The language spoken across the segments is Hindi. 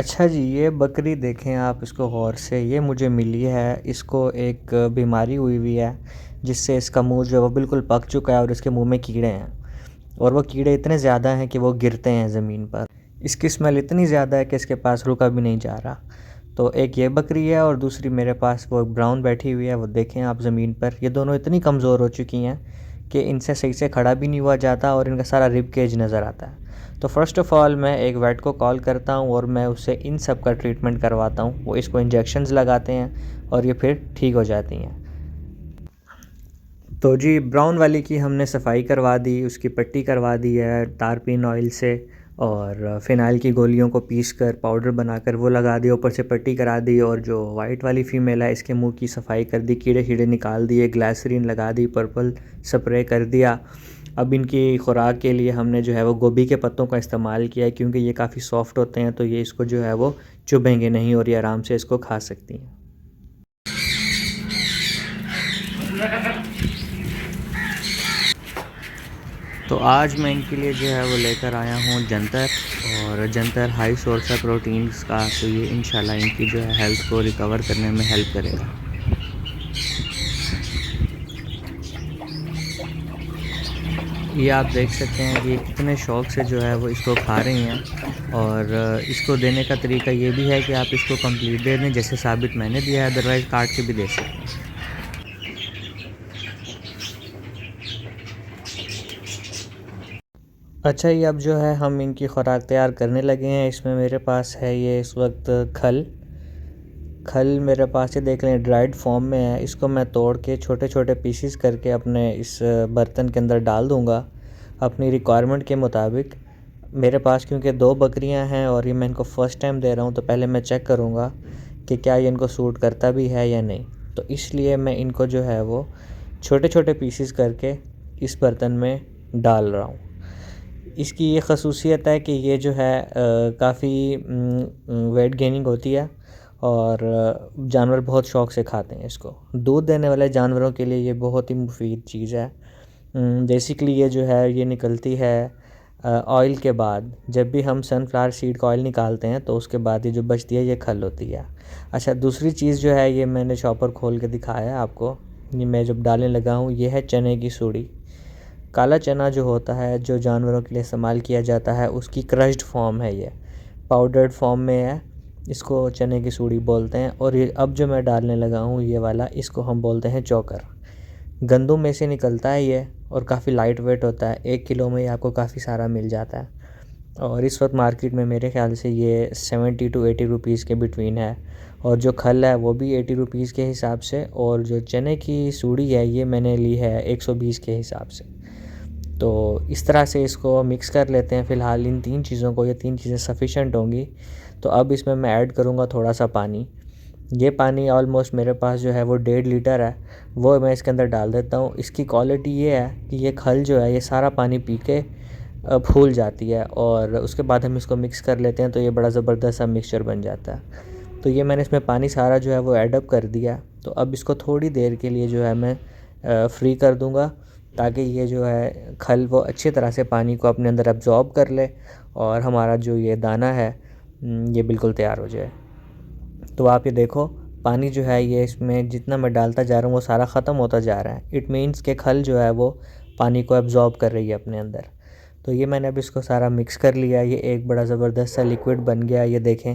अच्छा जी, ये बकरी देखें आप, इसको गौर से, ये मुझे मिली है। इसको एक बीमारी हुई हुई है जिससे इसका मुंह जो है वो बिल्कुल पक चुका है और इसके मुंह में कीड़े हैं। और वो कीड़े इतने ज़्यादा हैं कि वो गिरते हैं ज़मीन पर। इसकी स्मेल इतनी ज़्यादा है कि इसके पास रुका भी नहीं जा रहा। तो एक ये बकरी है और दूसरी मेरे पास वो ब्राउन बैठी हुई है। वो देखें आप ज़मीन पर, ये दोनों इतनी कमज़ोर हो चुकी हैं कि इनसे सही से खड़ा भी नहीं हुआ जाता और इनका सारा रिब केज नज़र आता है। तो फ़र्स्ट ऑफ़ ऑल मैं एक वेट को कॉल करता हूँ और मैं उससे इन सब का ट्रीटमेंट करवाता हूँ। वो इसको इंजेक्शंस लगाते हैं और ये फिर ठीक हो जाती हैं। तो जी, ब्राउन वाली की हमने सफाई करवा दी, उसकी पट्टी करवा दी है तारपीन ऑयल से, और फ़िनाइल की गोलियों को पीस कर पाउडर बनाकर वो लगा दिया, ऊपर से पट्टी करा दी। और जो वाइट वाली फ़ीमेल है, इसके मुंह की सफाई कर दी, कीड़े कीड़े निकाल दिए, ग्लाइसरीन लगा दी, पर्पल स्प्रे कर दिया। अब इनकी खुराक के लिए हमने जो है वो गोभी के पत्तों का इस्तेमाल किया है, क्योंकि ये काफ़ी सॉफ्ट होते हैं, तो ये इसको जो है वो चुभेंगे नहीं और ये आराम से इसको खा सकती हैं। तो आज मैं इनके लिए जो है वो लेकर आया हूँ जंतर, और जंतर हाई सोर्स है प्रोटीन्स का। तो ये इंशाल्लाह इनकी जो है हेल्थ को रिकवर करने में हेल्प करेगा। ये आप देख सकते हैं कि ये कितने शौक़ से जो है वो इसको खा रही हैं। और इसको देने का तरीका ये भी है कि आप इसको कंप्लीट दे दें, जैसे साबित मैंने दिया है, अदरवाइज़ काट के भी दे सकते हैं। अच्छा, ये अब जो है हम इनकी खुराक तैयार करने लगे हैं। इसमें मेरे पास है ये इस वक्त खल खल मेरे पास, ये देख लें ड्राइड फॉर्म में है। इसको मैं तोड़ के छोटे छोटे पीसीस करके अपने इस बर्तन के अंदर डाल दूँगा अपनी रिक्वायरमेंट के मुताबिक। मेरे पास क्योंकि 2 बकरियां हैं और ये मैं इनको फ़र्स्ट टाइम दे रहा हूँ, तो पहले मैं चेक करूँगा कि क्या ये इनको सूट करता भी है या नहीं। तो इसलिए मैं इनको जो है वो छोटे छोटे पीसीस करके इस बर्तन में डाल रहा हूँ। इसकी ये ख़ासियत है कि ये जो है काफ़ी वेट गेनिंग होती है, और जानवर बहुत शौक़ से खाते हैं इसको। दूध देने वाले जानवरों के लिए ये बहुत ही मुफीद चीज़ है। बेसिकली ये जो है ये निकलती है ऑयल के बाद। जब भी हम सनफ्लावर सीड का ऑयल निकालते हैं तो उसके बाद ये जो बचती है ये खल होती है। अच्छा, दूसरी चीज़ जो है, ये मैंने चॉपर खोल के दिखाया है आपको। ये मैं जब डालने लगा हूँ, ये है चने की सूड़ी। काला चना जो होता है, जो जानवरों के लिए इस्तेमाल किया जाता है, उसकी क्रश्ड फॉर्म है ये, पाउडर्ड फॉर्म में है। इसको चने की सूड़ी बोलते हैं। और ये अब जो मैं डालने लगा हूँ ये वाला, इसको हम बोलते हैं चोकर। गंदम में से निकलता है ये और काफ़ी लाइट वेट होता है। 1 किलो में ये आपको काफ़ी सारा मिल जाता है। और इस वक्त मार्केट में मेरे ख्याल से ये 70 टू 80 रुपीज़ के बिटवीन है। और जो खल है वो भी 80 रुपीज़ के हिसाब से, और जो चने की सूड़ी है ये मैंने ली है 120 के हिसाब से। तो इस तरह से इसको मिक्स कर लेते हैं फ़िलहाल इन 3 चीज़ों को। ये 3 चीज़ें सफ़िशेंट होंगी। तो अब इसमें मैं ऐड करूँगा थोड़ा सा पानी। ये पानी ऑलमोस्ट मेरे पास जो है वो 1.5 लीटर है, वो मैं इसके अंदर डाल देता हूँ। इसकी क्वालिटी ये है कि ये खल जो है ये सारा पानी पी के फूल जाती है, और उसके बाद हम इसको मिक्स कर लेते हैं तो ये बड़ा ज़बरदस्त सा मिक्सचर बन जाता है। तो ये मैंने इसमें पानी सारा जो है वो ऐड अप कर दिया। तो अब इसको थोड़ी देर के लिए जो है मैं फ्री कर दूँगा, ताकि ये जो है खल वो अच्छी तरह से पानी को अपने अंदर एब्ज़ॉर्ब कर ले, और हमारा जो ये दाना है ये बिल्कुल तैयार हो जाए। तो आप ये देखो, पानी जो है ये इसमें जितना मैं डालता जा रहा हूँ वो सारा ख़त्म होता जा रहा है। इट मीन्स के खल जो है वो पानी को एब्ज़ॉर्ब कर रही है अपने अंदर। तो ये मैंने अब इसको सारा मिक्स कर लिया। ये एक बड़ा ज़बरदस्त सा लिक्विड बन गया। ये देखें,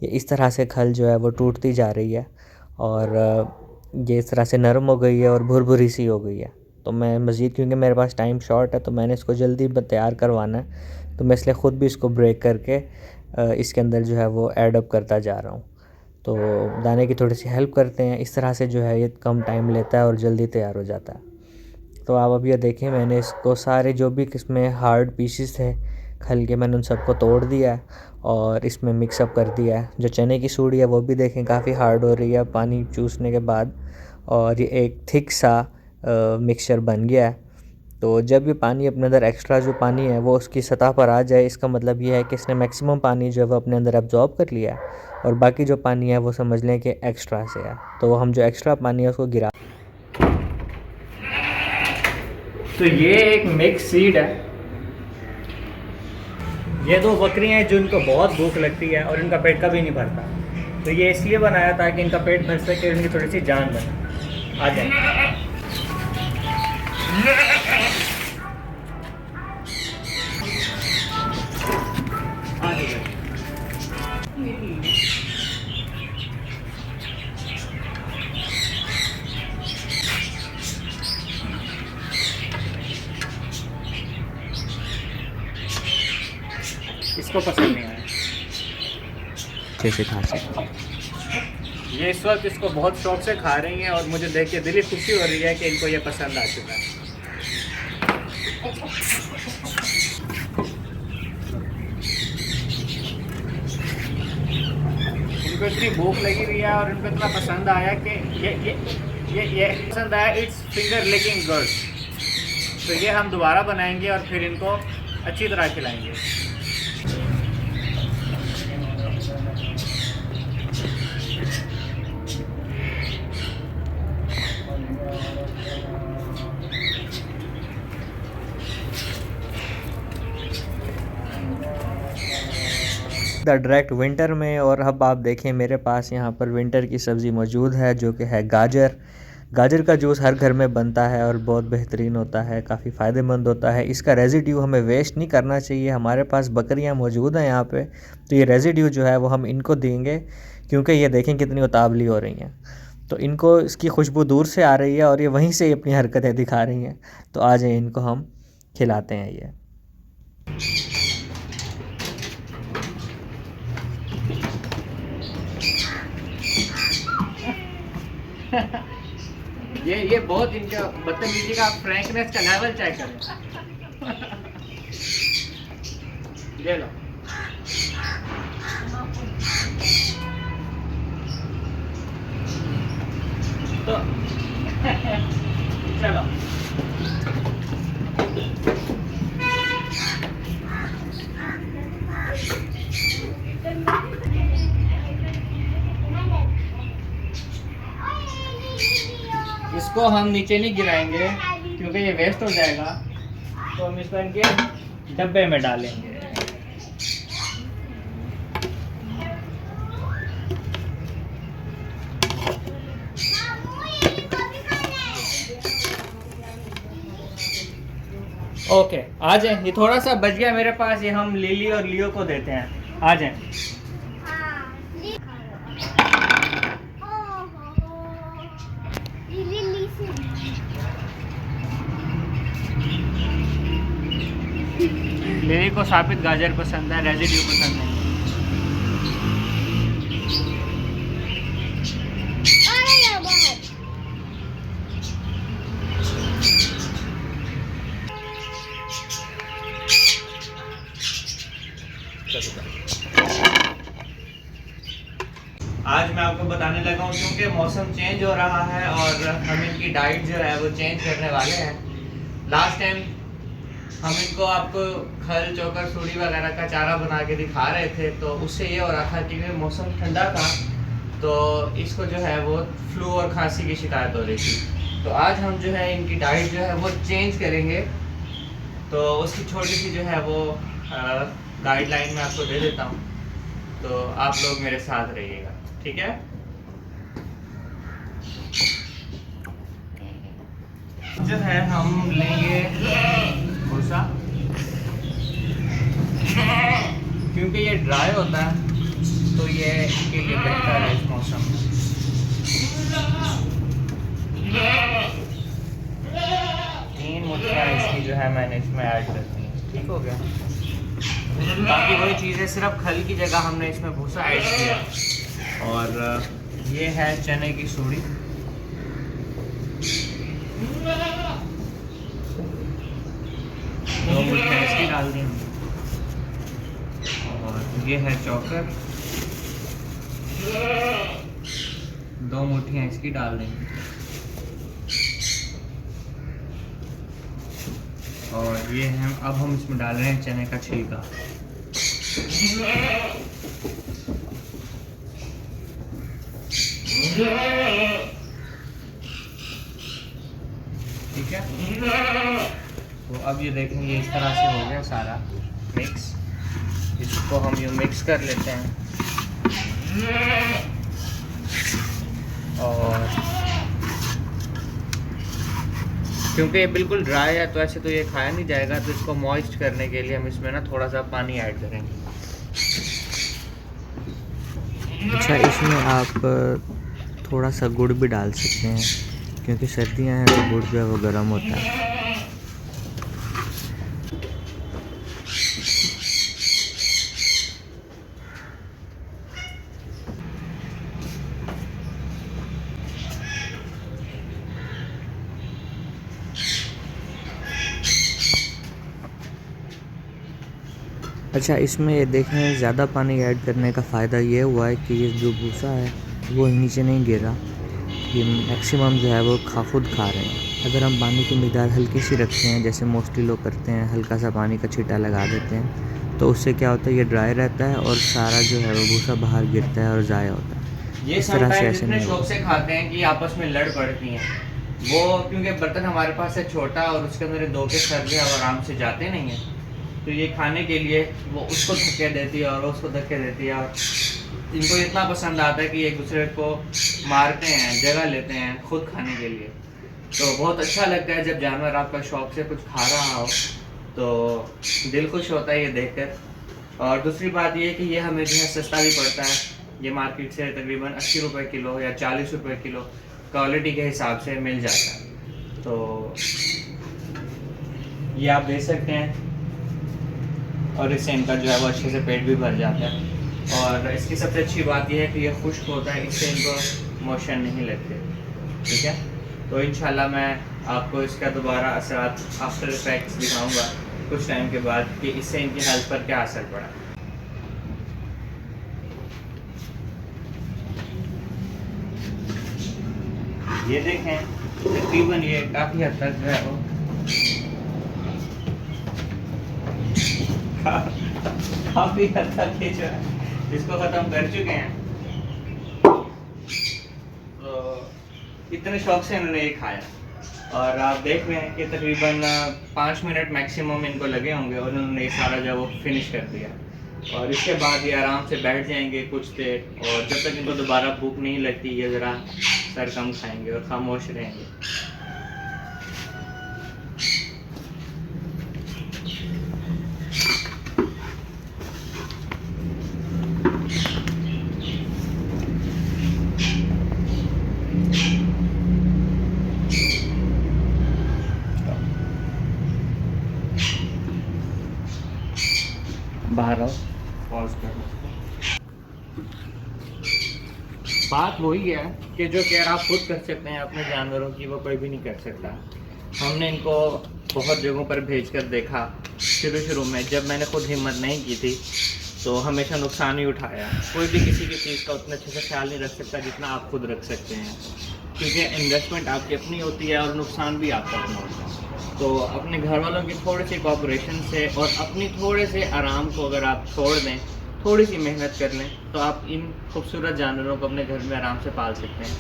ये इस तरह से खल जो है वो टूटती जा रही है, और ये इस तरह से नरम हो गई है और भुरभुरी सी हो गई है। तो मैं मज़ीद, क्योंकि मेरे पास टाइम शॉर्ट है तो मैंने इसको जल्दी तैयार करवाना है, तो मैं इसलिए ख़ुद भी इसको ब्रेक करके इसके अंदर जो है वो ऐड अप करता जा रहा हूँ। तो दाने की थोड़ी सी हेल्प करते हैं। इस तरह से जो है ये कम टाइम लेता है और जल्दी तैयार हो जाता है। तो आप अब ये देखें, मैंने इसको सारे जो भी इसमें हार्ड पीसेस थे खल के, मैंने उन सबको तोड़ दिया है और इसमें मिक्सअप कर दिया है। जो चने की सूड़ी है वो भी देखें काफ़ी हार्ड हो रही है पानी चूसने के बाद, और ये एक थिक सा मिक्सचर बन गया है। तो जब भी पानी अपने अंदर एक्स्ट्रा जो पानी है वो उसकी सतह पर आ जाए, इसका मतलब ये है कि इसने मैक्सिमम पानी जो है वो अपने अंदर एब्जॉर्ब कर लिया है, और बाकी जो पानी है वो समझ लें कि एक्स्ट्रा से है। तो हम जो एक्स्ट्रा पानी है उसको गिरा। तो ये एक मिक्स सीड है, ये दो बकरियां हैं जो इनको बहुत भूख लगती है और इनका पेट कभी नहीं भरता, तो ये इसलिए बनाया ताकि इनका पेट भर सके और इनकी थोड़ी सी जान बने। आ जाए। इसको पसंद नहीं आया। कैसे खा सकते? ये इस वक्त इसको बहुत शौक से खा रही हैं और मुझे देख के दिली खुशी हो रही है कि इनको ये पसंद आ चुका है। इनको इतनी भूख लगी हुई है और इनको इतना पसंद आया कि ये पसंद आया। It's finger licking good. तो ये हम दोबारा बनाएंगे और फिर इनको अच्छी तरह खिलाएंगे। डायरेक्ट विंटर में, और अब आप देखें मेरे पास यहाँ पर विंटर की सब्ज़ी मौजूद है जो कि है गाजर। गाजर का जूस हर घर में बनता है और बहुत बेहतरीन होता है, काफ़ी फ़ायदेमंद होता है। इसका रेजिड्यू हमें वेस्ट नहीं करना चाहिए। हमारे पास बकरियाँ मौजूद हैं यहाँ पे, तो ये रेजिड्यू जो है वो हम इनको देंगे, क्योंकि ये देखें कितनी उतावली हो रही हैं। तो इनको इसकी खुशबू दूर से आ रही है और ये वहीं से अपनी हरकतें दिखा रही हैं। तो आ जाए, इनको हम खिलाते हैं। ये बहुत इनका बदतमीजी का, फ्रैंकनेस का लेवल चेक करें। ले लो। तो चलो इसको हम नीचे नहीं गिराएंगे क्योंकि ये वेस्ट हो जाएगा, तो हम इसको इनके डब्बे में डालेंगे। ओके, आ जाए। ये थोड़ा सा बच गया मेरे पास, ये हम लिली और लियो को देते हैं। आ जाए। लिली को साबित गाजर पसंद है, रेजिड्यू पसंद नहीं। आज मैं आपको बताने लगा हूँ क्योंकि मौसम चेंज हो रहा है और हम इनकी डाइट जो है वो चेंज करने वाले हैं। लास्ट टाइम हम इनको आपको खल, चोकर, सूड़ी वगैरह का चारा बना के दिखा रहे थे, तो उससे ये हो रहा था कि मौसम ठंडा था तो इसको जो है वो फ्लू और खांसी की शिकायत हो रही थी। तो आज हम जो है इनकी डाइट जो है वो चेंज करेंगे, तो उसकी छोटी सी जो है वो गाइडलाइन मैं आपको दे देता हूँ, तो आप लोग मेरे साथ रहिएगा, ठीक है। जो है हम लेंगे भूसा, क्योंकि ये ड्राई होता है तो ये इनके लिए बेहतर है इस मौसम में। तीन मुठ्ठियाँ इसकी जो है मैंने इसमें ऐड कर दी है, ठीक हो गया। बाकी वही चीज़ें, सिर्फ खल की जगह हमने इसमें भूसा ऐड किया। और ये है चने की सूड़ी, दो मुठ्ठियाँ इसकी डाल दी। और ये है चोकर, दो मुठ्ठियाँ इसकी डाल देंगे। और ये अब हम इसमें डाल रहे हैं चने का छिलका। ठीक है, तो अब ये देखेंगे इस तरह से हो गया सारा मिक्स। इसको हम यूँ मिक्स कर लेते हैं। और क्योंकि ये बिल्कुल ड्राई है तो ऐसे तो ये खाया नहीं जाएगा, तो इसको मॉइस्ट करने के लिए हम इसमें ना थोड़ा सा पानी ऐड करेंगे। अच्छा, इसमें आप थोड़ा सा गुड़ भी डाल सकते हैं, क्योंकि सर्दियाँ हैं तो गुड़ जो है वो गर्म होता है। अच्छा, इसमें ये देखें ज़्यादा पानी ऐड करने का फ़ायदा ये हुआ है कि ये जो भूसा है वो नीचे नहीं गिरा, ये मैक्सिमम जो है वो खुद खा रहे हैं। अगर हम पानी की मिक़दार हल्की सी रखते हैं, जैसे मोस्टली लोग करते हैं, हल्का सा पानी का छींटा लगा देते हैं, तो उससे क्या होता है, ये ड्राई रहता है और सारा जो है वो भूसा बाहर गिरता है और ज़ाया होता है। ये इस तरह से ऐसे इतने नहीं शौक से खाते हैं कि आपस में लड़ पड़ती हैं वो, क्योंकि बर्तन हमारे पास है छोटा और उसके अंदर दो के सर्दे और आराम से जाते नहीं हैं, तो ये खाने के लिए वो उसको धक्के देती है और उसको धक्के देती है, और इनको इतना पसंद आता है कि एक दूसरे को मारते हैं, जगह लेते हैं खुद खाने के लिए। तो बहुत अच्छा लगता है जब जानवर आपका शौक से कुछ खा रहा हो, तो दिल खुश होता है ये देखकर। और दूसरी बात ये है कि ये हमें जो है सस्ता भी पड़ता है, ये मार्केट से तकरीबन 80 रुपये किलो या 40 रुपये किलो क्वालिटी के हिसाब से मिल जाता है। तो ये आप दे सकते हैं, और इससे इनका जो है वो अच्छे से पेट भी भर जाता है। और इसकी सबसे अच्छी बात यह है कि ये खुश्क होता है, इससे इनको मोशन नहीं लगते। ठीक है, तो इंशाल्लाह मैं आपको इसका दोबारा असरात, आफ्टर इफेक्ट्स दिखाऊंगा कुछ टाइम के बाद कि इससे इनकी हेल्थ पर क्या असर पड़ा। ये देखें, तकरीबन ये काफ़ी हद तक जो है वो काफ़ी हद तक ये जो है इसको ख़त्म कर चुके हैं। तो इतने शौक से इन्होंने ये खाया, और आप देख रहे हैं कि तकरीबन 5 मिनट मैक्सिमम इनको लगे होंगे और उन्होंने ये सारा जो वो फिनिश कर दिया। और इसके बाद ये आराम से बैठ जाएंगे कुछ देर, और जब तक इनको दोबारा भूख नहीं लगती ये ज़रा सर कम खाएंगे और खामोश रहेंगे। बाहर आओ, पॉज करो। बात वही है कि जो केयर आप खुद कर सकते हैं अपने जानवरों की, वो कोई भी नहीं कर सकता। हमने इनको बहुत जगहों पर भेज कर देखा, शुरू में जब मैंने खुद हिम्मत नहीं की थी तो हमेशा नुकसान ही उठाया। कोई भी किसी की चीज़ का उतना अच्छे से ख्याल नहीं रख सकता जितना आप खुद रख सकते हैं, क्योंकि इन्वेस्टमेंट आपकी अपनी होती है और नुकसान भी आपका अपना होता है। तो अपने घर वालों की थोड़ी सी कोऑपरेशन से और अपनी थोड़े से आराम को अगर आप छोड़ दें, थोड़ी सी मेहनत कर लें, तो आप इन खूबसूरत जानवरों को अपने घर में आराम से पाल सकते हैं।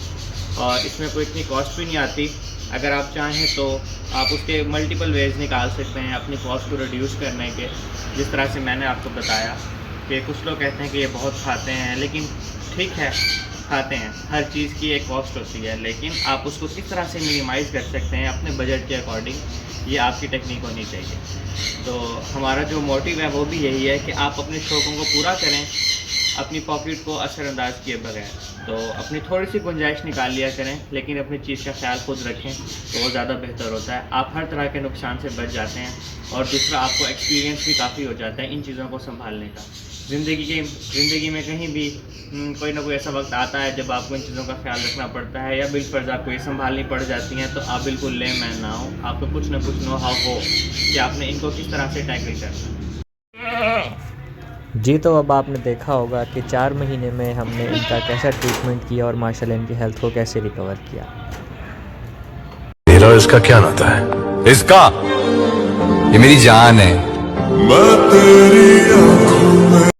और इसमें कोई इतनी कॉस्ट भी नहीं आती। अगर आप चाहें तो आप उसके मल्टीपल वेज निकाल सकते हैं अपनी कॉस्ट को रिड्यूस करने के, जिस तरह से मैंने आपको बताया कि कुछ लोग कहते हैं कि ये बहुत खाते हैं, लेकिन ठीक है, खाते हैं, हर चीज़ की एक कॉस्ट होती है, लेकिन आप उसको किस तरह से मिनिमाइज़ कर सकते हैं अपने बजट के अकॉर्डिंग, ये आपकी टेक्निक होनी चाहिए। तो हमारा जो मोटिव है वो भी यही है कि आप अपने शौक़ों को पूरा करें, अपनी पॉकेट को असरअंदाज किए बगैर। तो अपनी थोड़ी सी गुंजाइश निकाल लिया करें, लेकिन अपनी चीज़ का ख्याल खुद रखें, तो वो ज़्यादा बेहतर होता है। आप हर तरह के नुकसान से बच जाते हैं, और दूसरा आपको एक्सपीरियंस भी काफ़ी हो जाता है इन चीज़ों को संभालने का। ज़िंदगी में कहीं भी कोई ना कोई ऐसा वक्त आता है जब आपको इन चीज़ों का ख्याल रखना पड़ता है, या बिलफर्ज आपको ये संभालनी पड़ जाती हैं, तो आप बिल्कुल लेमैन ना हो, आपको कुछ ना कुछ नो हाउ हो कि आपने इनको किस तरह से टैकल करना है। जी, तो अब आपने देखा होगा कि 4 महीने में हमने इनका कैसा ट्रीटमेंट किया और माशाल्लाह इनकी हेल्थ को कैसे रिकवर किया। मेरा इसका क्या नाता है? इसका, ये मेरी जान है। मैं तेरी आँखों में